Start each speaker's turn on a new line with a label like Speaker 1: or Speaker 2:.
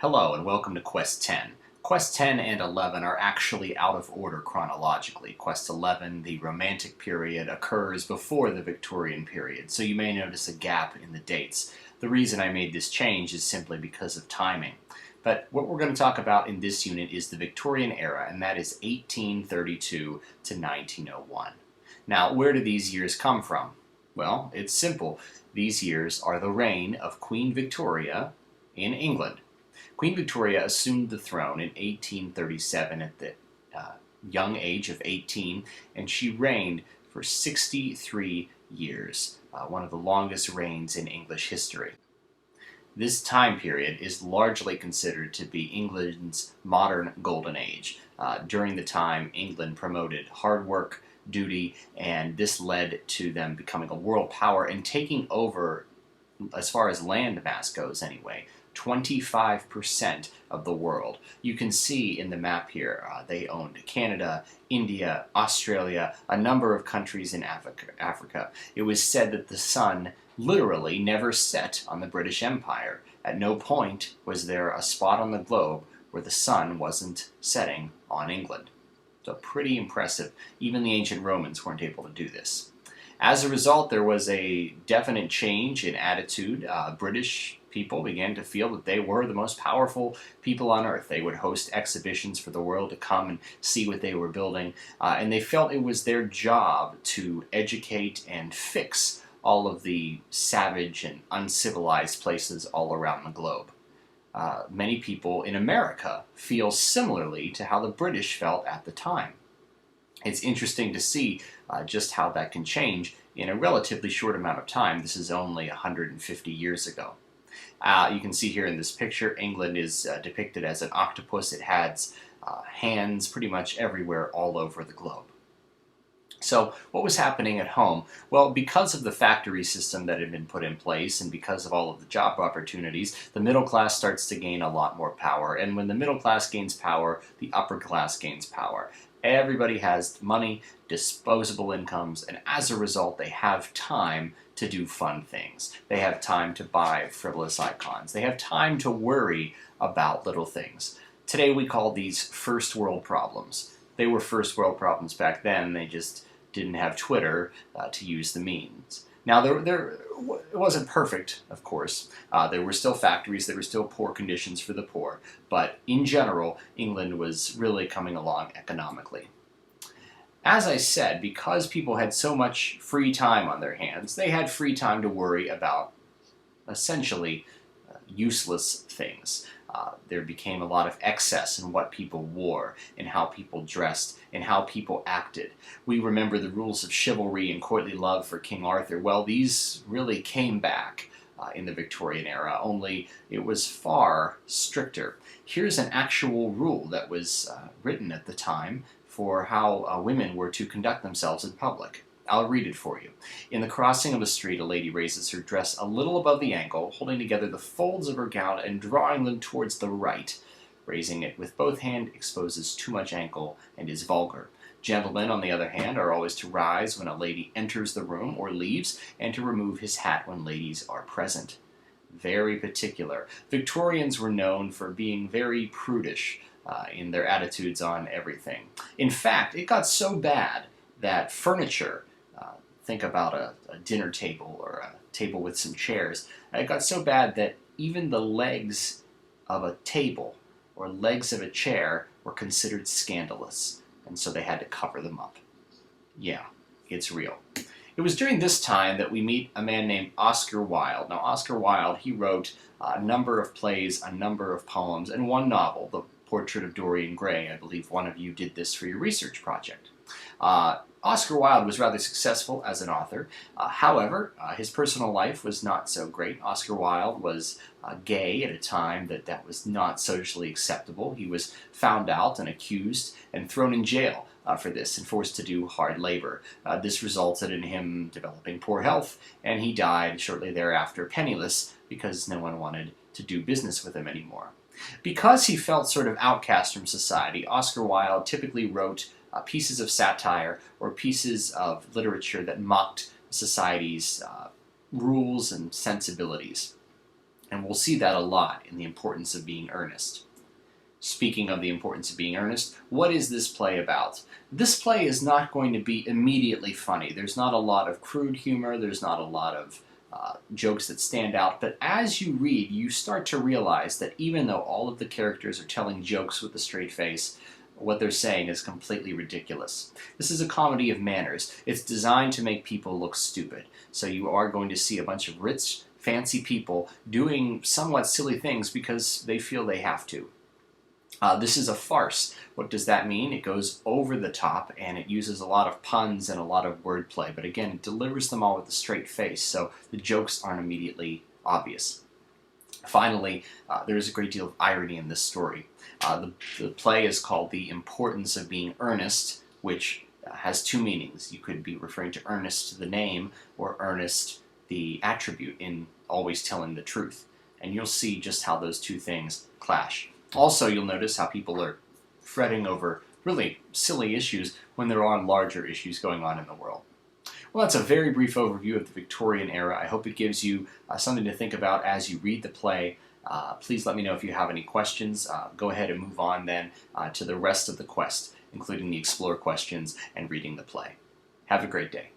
Speaker 1: Hello and welcome to Quest 10. Quest 10 and 11 are actually out of order chronologically. Quest 11, the Romantic period, occurs before the Victorian period, so you may notice a gap in the dates. The reason I made this change is simply because of timing. But what we're going to talk about in this unit is the Victorian era, and that is 1832 to 1901. Now, where do these years come from? Well, it's simple. These years are the reign of Queen Victoria in England. Queen Victoria assumed the throne in 1837 at the young age of 18, and she reigned for 63 years, one of the longest reigns in English history. This time period is largely considered to be England's modern golden age. During the time, England promoted hard work, duty, and this led to them becoming a world power and taking over, as far as land mass goes anyway, 25% of the world. You can see in the map here, they owned Canada, India, Australia, a number of countries in Africa. It was said that the sun literally never set on the British Empire. At no point was there a spot on the globe where the sun wasn't setting on England. So pretty impressive. Even the ancient Romans weren't able to do this. As a result, there was a definite change in attitude. British people began to feel that they were the most powerful people on earth. They would host exhibitions for the world to come and see what they were building, and they felt it was their job to educate and fix all of the savage and uncivilized places all around the globe. Many people in America feel similarly to how the British felt at the time. It's interesting to see just how that can change in a relatively short amount of time. This is only 150 years ago. You can see here in this picture, England is depicted as an octopus. It has hands pretty much everywhere all over the globe. So what was happening at home? Well, because of the factory system that had been put in place and because of all of the job opportunities, the middle class starts to gain a lot more power. And when the middle class gains power, the upper class gains power. Everybody has money, disposable incomes, and as a result, they have time to do fun things. They have time to buy frivolous icons. They have time to worry about little things. Today we call these first world problems. They were first world problems back then. They just didn't have Twitter to use the means. Now, it wasn't perfect, of course. There were still factories, there were still poor conditions for the poor, but in general, England was really coming along economically. As I said, because people had so much free time on their hands, they had free time to worry about essentially useless things. There became a lot of excess in what people wore, and how people dressed, and how people acted. We remember the rules of chivalry and courtly love for King Arthur. Well, these really came back in the Victorian era, only it was far stricter. Here's an actual rule that was written at the time for how women were to conduct themselves in public. I'll read it for you. In the crossing of a street, a lady raises her dress a little above the ankle, holding together the folds of her gown and drawing them towards the right. Raising it with both hands exposes too much ankle and is vulgar. Gentlemen, on the other hand, are always to rise when a lady enters the room or leaves, and to remove his hat when ladies are present. Very particular. Victorians were known for being very prudish in their attitudes on everything. In fact, it got so bad that furniture, think about a dinner table or a table with some chairs, it got so bad that even the legs of a table or legs of a chair were considered scandalous, and so they had to cover them up. Yeah, it's real. It was during this time that we meet a man named Oscar Wilde. Now, Oscar Wilde, he wrote a number of plays, a number of poems, and one novel, The Portrait of Dorian Gray. I believe one of you did this for your research project. Oscar Wilde was rather successful as an author. However, his personal life was not so great. Oscar Wilde was gay at a time that was not socially acceptable. He was found out and accused and thrown in jail for this and forced to do hard labor. This resulted in him developing poor health, and he died shortly thereafter penniless because no one wanted to do business with him anymore. Because he felt sort of outcast from society, Oscar Wilde typically wrote pieces of satire or pieces of literature that mocked society's rules and sensibilities. And we'll see that a lot in the importance of being earnest. Speaking of the importance of being earnest, what is this play about? This play is not going to be immediately funny. There's not a lot of crude humor, there's not a lot of jokes that stand out, but as you read, you start to realize that even though all of the characters are telling jokes with a straight face, what they're saying is completely ridiculous. This is a comedy of manners. It's designed to make people look stupid. So you are going to see a bunch of rich, fancy people doing somewhat silly things because they feel they have to. This is a farce. What does that mean? It goes over the top and it uses a lot of puns and a lot of wordplay, but again, it delivers them all with a straight face, so the jokes aren't immediately obvious. Finally, there is a great deal of irony in this story. The play is called The Importance of Being Earnest, which has two meanings. You could be referring to earnest the name or earnest the attribute in always telling the truth. And you'll see just how those two things clash. Also, you'll notice how people are fretting over really silly issues when there are larger issues going on in the world. Well, that's a very brief overview of the Victorian era. I hope it gives you something to think about as you read the play. Please let me know if you have any questions. Go ahead and move on then to the rest of the quest, including the explore questions and reading the play. Have a great day.